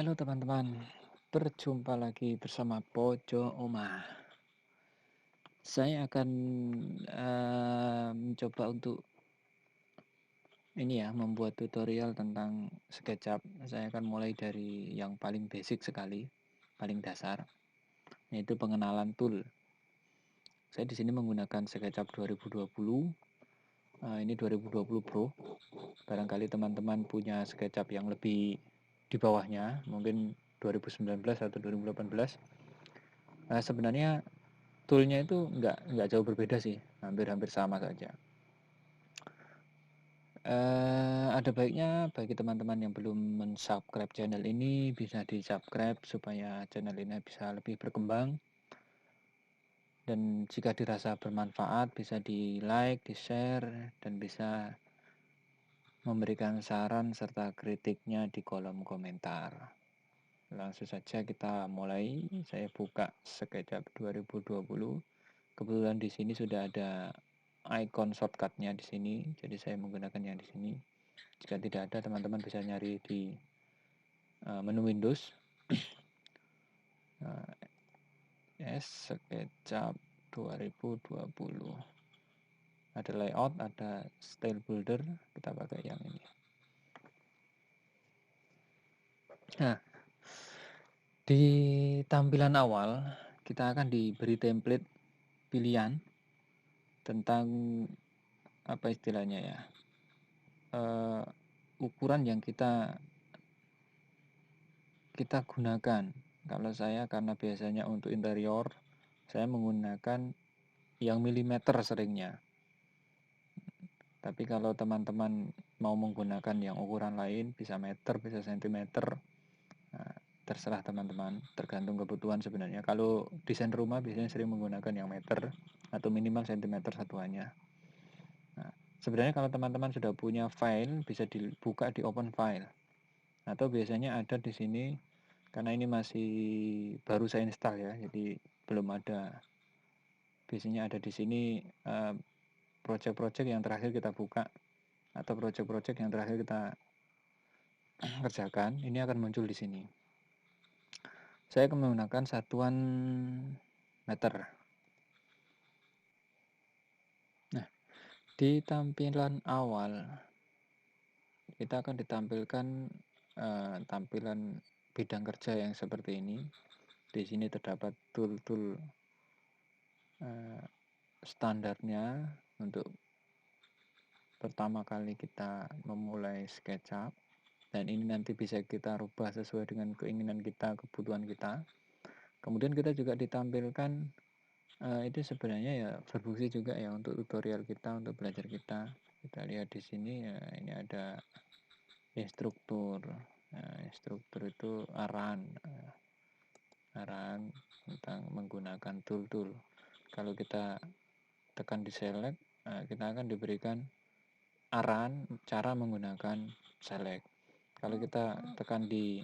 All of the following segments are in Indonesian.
Halo teman-teman, berjumpa lagi bersama Pojo Omah. Saya akan mencoba untuk membuat tutorial tentang SketchUp. Saya akan mulai dari yang paling basic sekali, paling dasar, yaitu pengenalan tool. Saya di sini menggunakan SketchUp 2020. Ini 2020 Pro. Barangkali teman-teman punya SketchUp yang lebih di bawahnya, mungkin 2019 atau 2018. Sebenarnya toolnya itu nggak jauh berbeda sih, hampir-hampir sama saja. Ada baiknya bagi teman-teman yang belum mensubscribe channel ini bisa di-subscribe supaya channel ini bisa lebih berkembang. Dan jika dirasa bermanfaat bisa di-like, di-share, dan bisa memberikan saran serta kritiknya di kolom komentar. Langsung saja kita mulai. Saya buka SketchUp 2020. Kebetulan di sini sudah ada icon shortcutnya di sini, jadi saya menggunakan yang di sini. Jika tidak ada, teman-teman bisa nyari di menu Windows. SketchUp 2020. Ada layout, ada style builder, kita pakai yang ini. Nah, di tampilan awal kita akan diberi template pilihan tentang apa istilahnya ya, ukuran yang kita gunakan. Kalau saya karena biasanya untuk interior saya menggunakan yang milimeter seringnya, tapi kalau teman-teman mau menggunakan yang ukuran lain bisa meter, bisa sentimeter, nah, terserah teman-teman, tergantung kebutuhan sebenarnya. Kalau desain rumah biasanya sering menggunakan yang meter atau minimal sentimeter satuannya. Nah, sebenarnya kalau teman-teman sudah punya file bisa dibuka di open file, atau biasanya ada di sini. Karena ini masih baru saya install ya, jadi belum ada. Biasanya ada di sini project-project yang terakhir kita buka atau project-project yang terakhir kita kerjakan, ini akan muncul di sini. Saya akan menggunakan satuan meter. Nah, di tampilan awal kita akan ditampilkan tampilan bidang kerja yang seperti ini. Di sini terdapat tool-tool standarnya untuk pertama kali kita memulai SketchUp, dan ini nanti bisa kita rubah sesuai dengan keinginan kita, kebutuhan kita. Kemudian kita juga ditampilkan itu sebenarnya ya berfungsi juga ya untuk tutorial kita, untuk belajar kita. Kita lihat di sini ya, ini ada instruktur. Instruktur itu arahan tentang menggunakan tool-tool. Kalau kita tekan di select, kita akan diberikan arahan cara menggunakan select. Kalau kita tekan di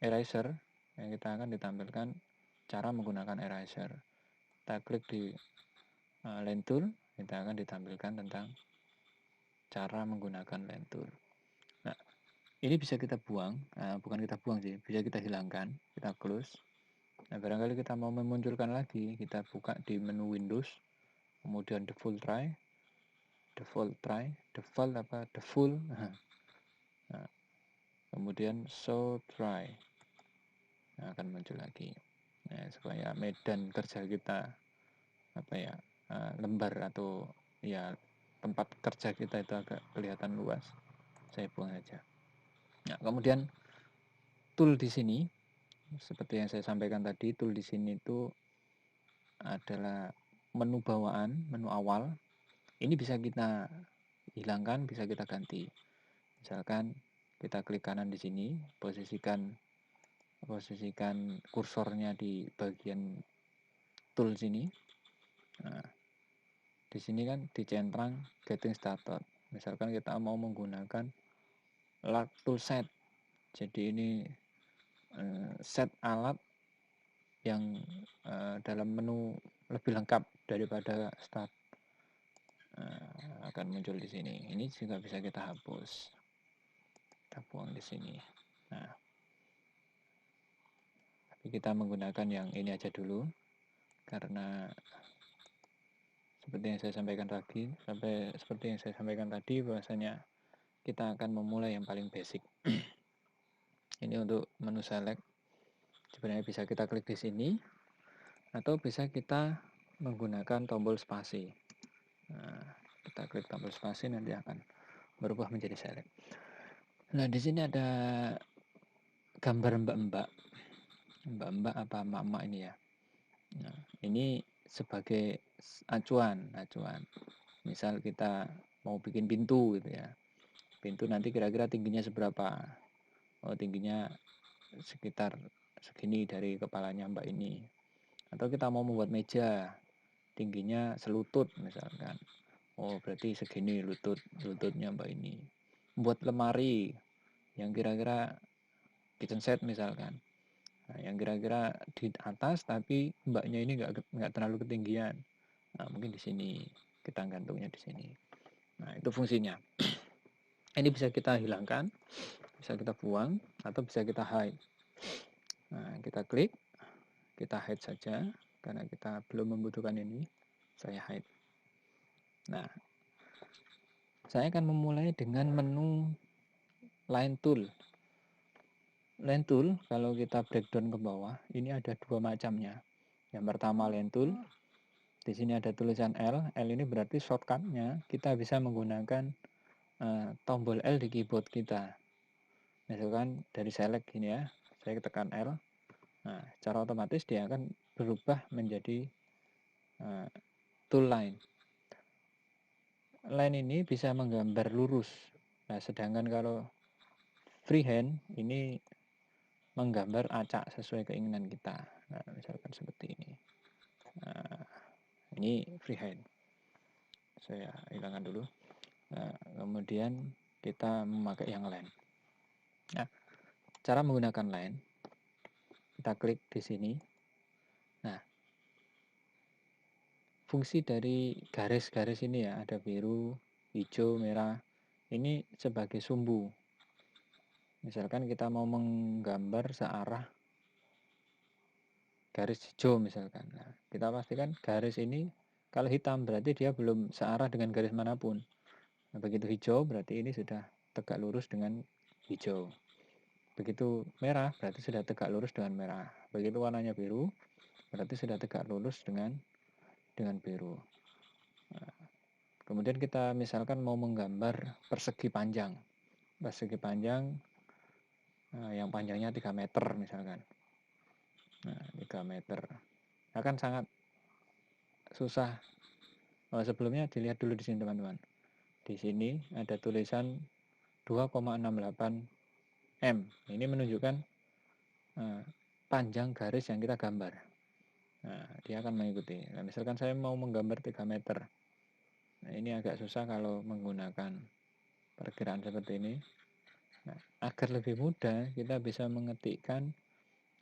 eraser, kita akan ditampilkan cara menggunakan eraser. Kita klik di line tool, kita akan ditampilkan tentang cara menggunakan line tool. Nah, ini bisa kita buang, bukan kita buang sih, bisa kita hilangkan, kita close. Nah, barangkali kita mau memunculkan lagi, kita buka di menu Windows, kemudian default nah, kemudian show try, nah, akan muncul lagi. Nah, supaya medan kerja kita lembar atau ya tempat kerja kita itu agak kelihatan luas, saya buang aja. Nah, kemudian tool di sini seperti yang saya sampaikan tadi, tool di sini itu adalah menu bawaan, menu awal. Ini bisa kita hilangkan, bisa kita ganti. Misalkan kita klik kanan di sini, posisikan kursornya di bagian tool sini. Nah, di sini kan dicentrang getting started. Misalkan kita mau menggunakan lag tool set, jadi ini set alat yang dalam menu lebih lengkap daripada start, akan muncul di sini. Ini juga bisa kita hapus, kita buang di sini. Nah, Kita menggunakan yang ini aja dulu, karena seperti yang saya sampaikan tadi, bahwasanya kita akan memulai yang paling basic. Ini untuk menu select. Sebenarnya bisa kita klik di sini, atau bisa kita menggunakan tombol spasi. Nah, kita klik tombol spasi, nanti akan berubah menjadi select. Nah, di sini ada gambar mbak-mbak apa emak-emak ini ya. Nah, ini sebagai acuan. Misal kita mau bikin pintu gitu ya. Pintu nanti kira-kira tingginya seberapa? Oh, tingginya sekitar segini dari kepalanya mbak ini. Atau kita mau membuat meja, tingginya selutut misalkan. Oh, berarti segini lututnya mbak ini. Membuat lemari yang kira-kira kitchen set misalkan. Nah, yang kira-kira di atas tapi mbaknya ini nggak terlalu ketinggian. Nah, mungkin di sini kita gantungnya di sini. Nah, itu fungsinya. Ini bisa kita hilangkan, bisa kita buang, atau bisa kita hide. Nah, kita klik, kita hide saja karena kita belum membutuhkan ini. Saya hide. Nah, saya akan memulai dengan menu line tool. Line tool, kalau kita breakdown ke bawah, ini ada dua macamnya. Yang pertama line tool, di sini ada tulisan L. L ini berarti shortcutnya kita bisa menggunakan tombol L di keyboard kita. Misalkan dari select gini ya, saya tekan L. Nah, secara otomatis dia akan berubah menjadi tool line. Line ini bisa menggambar lurus. Nah, sedangkan kalau freehand ini menggambar acak sesuai keinginan kita. Nah, misalkan seperti ini. Nah, ini freehand. Saya hilangkan dulu. Nah, kemudian kita memakai yang line. Nah, cara menggunakan line, kita klik di sini. Nah, fungsi dari garis-garis ini ya, ada biru, hijau, merah. Ini sebagai sumbu. Misalkan kita mau menggambar searah garis hijau misalkan. Nah, kita pastikan garis ini kalau hitam berarti dia belum searah dengan garis manapun. Nah, begitu hijau berarti ini sudah tegak lurus dengan hijau. Begitu merah berarti sudah tegak lurus dengan merah. Begitu warnanya biru berarti sudah tegak lurus dengan biru. Nah, kemudian kita misalkan mau menggambar persegi panjang. Persegi panjang yang panjangnya 3 meter misalkan. Nah, 3 meter. Akan sangat susah. Sebelumnya dilihat dulu di sini teman-teman. Di sini ada tulisan 2,68 M. Ini menunjukkan panjang garis yang kita gambar. Nah, dia akan mengikuti. Nah, misalkan saya mau menggambar 3 meter. Nah, ini agak susah kalau menggunakan perkiraan seperti ini. Nah, agar lebih mudah, kita bisa mengetikkan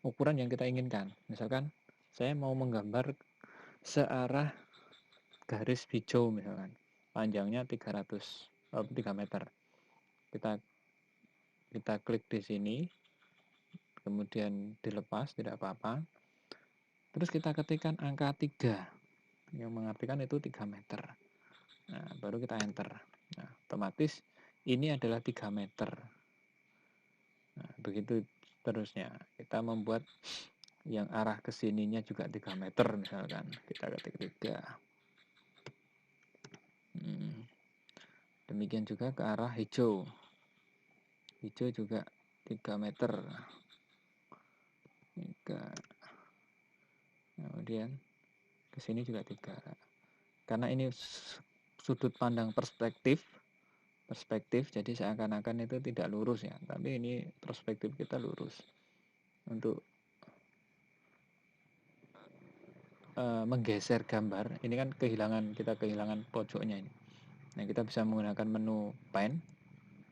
ukuran yang kita inginkan. Misalkan saya mau menggambar searah garis hijau misalkan. Panjangnya 3 meter. Kita klik di sini, kemudian dilepas, tidak apa-apa. Terus kita ketikkan angka 3, yang mengartikan itu 3 meter. Nah, baru kita enter. Nah, otomatis ini adalah 3 meter. Nah, begitu terusnya. Kita membuat yang arah ke sininya juga 3 meter misalkan. Kita ketik 3. Demikian juga ke arah hijau. Hijau juga 3 meter. 3. Kemudian ke sini juga 3. Karena ini sudut pandang perspektif, jadi seakan-akan itu tidak lurus ya, tapi ini perspektif kita lurus. Untuk menggeser gambar, ini kan kita kehilangan pojoknya ini. Nah, kita bisa menggunakan menu pen,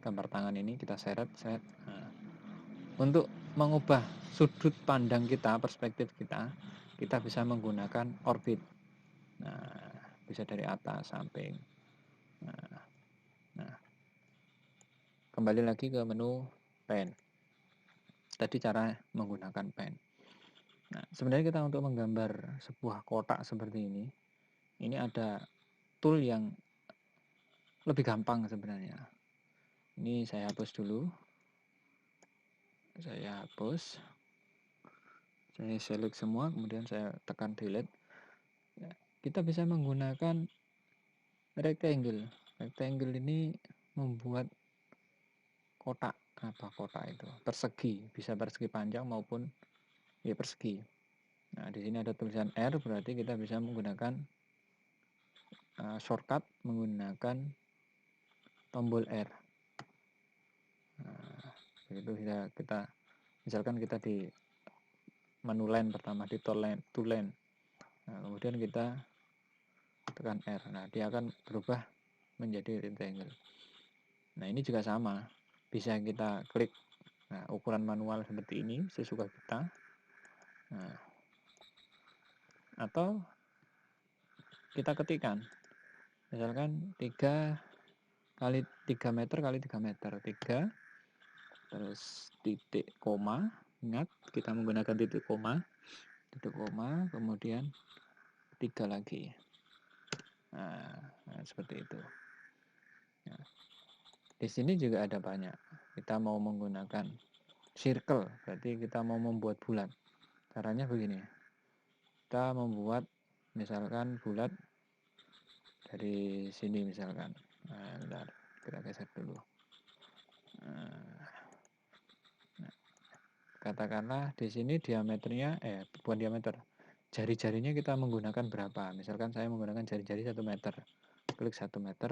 gambar tangan ini kita seret. Nah, untuk mengubah sudut pandang kita, perspektif kita bisa menggunakan orbit. Nah, bisa dari atas, samping. Nah, kembali lagi ke menu pen. Tadi cara menggunakan pen. Nah, sebenarnya kita untuk menggambar sebuah kotak seperti ini ada tool yang lebih gampang sebenarnya. Ini saya hapus dulu. Saya hapus. Saya select semua, kemudian saya tekan delete. Ya, kita bisa menggunakan rectangle. Rectangle ini membuat kotak. Apa kotak itu? Persegi, bisa persegi panjang maupun ya persegi. Nah, di sini ada tulisan R, berarti kita bisa menggunakan shortcut menggunakan tombol R. Nah, begitu kita misalkan kita di menu line pertama di tool line. Nah, kemudian kita tekan R. Nah, dia akan berubah menjadi rectangle. Nah, ini juga sama. Bisa kita klik. Nah, ukuran manual seperti ini sesuka kita. Nah, atau kita ketikkan. Misalkan 3 kali 3 meter kali 3 meter. 3 terus titik koma. Ingat, kita menggunakan titik koma. Titik koma, kemudian 3 lagi. Nah, seperti itu. Nah, di sini juga ada banyak. Kita mau menggunakan circle, berarti kita mau membuat bulat. Caranya begini. Kita membuat misalkan bulat dari sini misalkan. Nah, bentar, kita geser dulu. Nah, katakanlah di sini diameternya, bukan diameter. Jari-jarinya kita menggunakan berapa? Misalkan saya menggunakan jari-jari 1 meter. Klik 1 meter,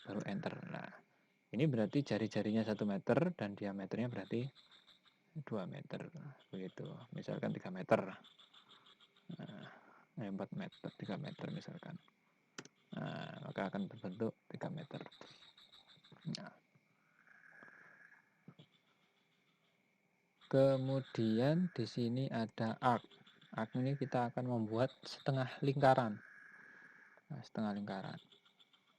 baru enter. Nah, ini berarti jari-jarinya 1 meter dan diameternya berarti 2 meter. Begitu. Misalkan 3 meter. Nah, 4 meter, 3 meter misalkan. Nah, maka akan terbentuk 3 meter. Nah, kemudian di sini ada arc. Arc ini kita akan membuat setengah lingkaran. Nah, setengah lingkaran.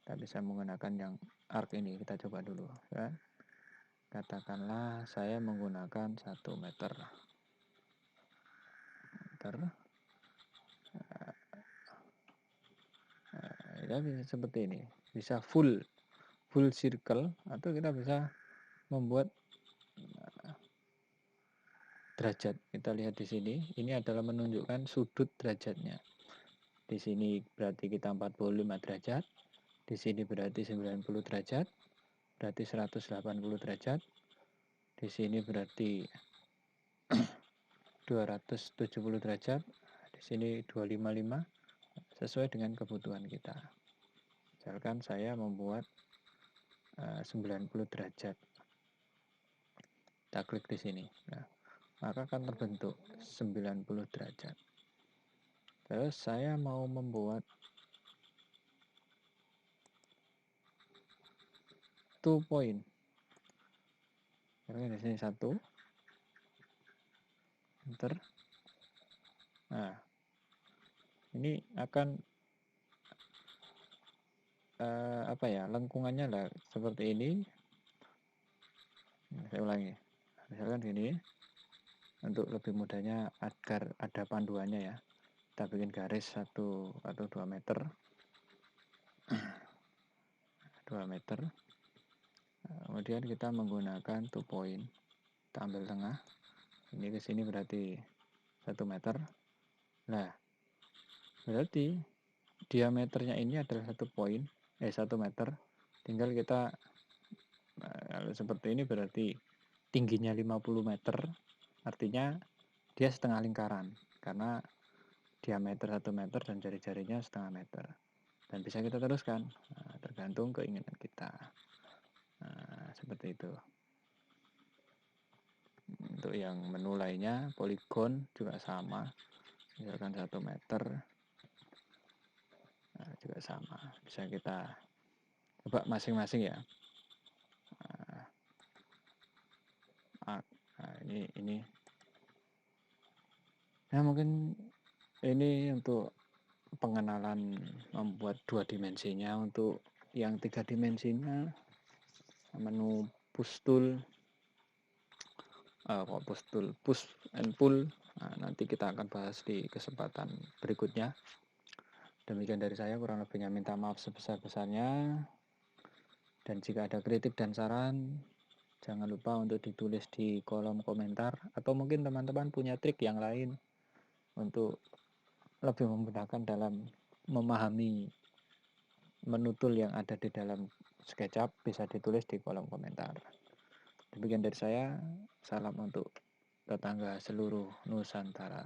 Kita bisa menggunakan yang arc ini. Kita coba dulu. Ya. Katakanlah saya menggunakan 1 meter. Ya bisa seperti ini. Bisa full circle atau kita bisa membuat derajat. Kita lihat di sini, ini adalah menunjukkan sudut derajatnya. Di sini berarti kita 45 derajat, di sini berarti 90 derajat, berarti 180 derajat, di sini berarti 270 derajat, di sini 255, sesuai dengan kebutuhan kita. Misalkan saya membuat 90 derajat. Kita klik di sini. Nah, maka akan terbentuk 90 derajat. Terus saya mau membuat 2 point. Di sini 1. Enter. Nah, ini akan apa ya, lengkungannya lah seperti ini. Saya ulangi. Misalkan gini. Untuk lebih mudahnya agar ada panduannya ya. Kita bikin garis 1 atau 2 meter. 2 meter. Kemudian kita menggunakan 2 point. Kita ambil tengah. Ini ke sini berarti 1 meter. Nah, berarti diameternya ini adalah 1 point, 1 meter. Tinggal kita kalau seperti ini berarti tingginya 50 meter. Artinya dia setengah lingkaran karena diameter 1 meter dan jari-jarinya setengah meter. Dan bisa kita teruskan, tergantung keinginan kita. Nah, seperti itu. Untuk yang menu lainnya, poligon juga sama. Misalkan 1 meter, juga sama. Bisa kita coba masing-masing ya. Nah, ini. Nah, mungkin ini untuk pengenalan membuat 2 dimensinya. Untuk yang 3 dimensinya, menu push tool, push and pull, Nah, nanti kita akan bahas di kesempatan berikutnya. Demikian dari saya, kurang lebihnya minta maaf sebesar-besarnya. Dan jika ada kritik dan saran, jangan lupa untuk ditulis di kolom komentar. Atau mungkin teman-teman punya trik yang lain untuk lebih memudahkan dalam memahami menu tool yang ada di dalam SketchUp, bisa ditulis di kolom komentar. Demikian dari saya, salam untuk tetangga seluruh Nusantara.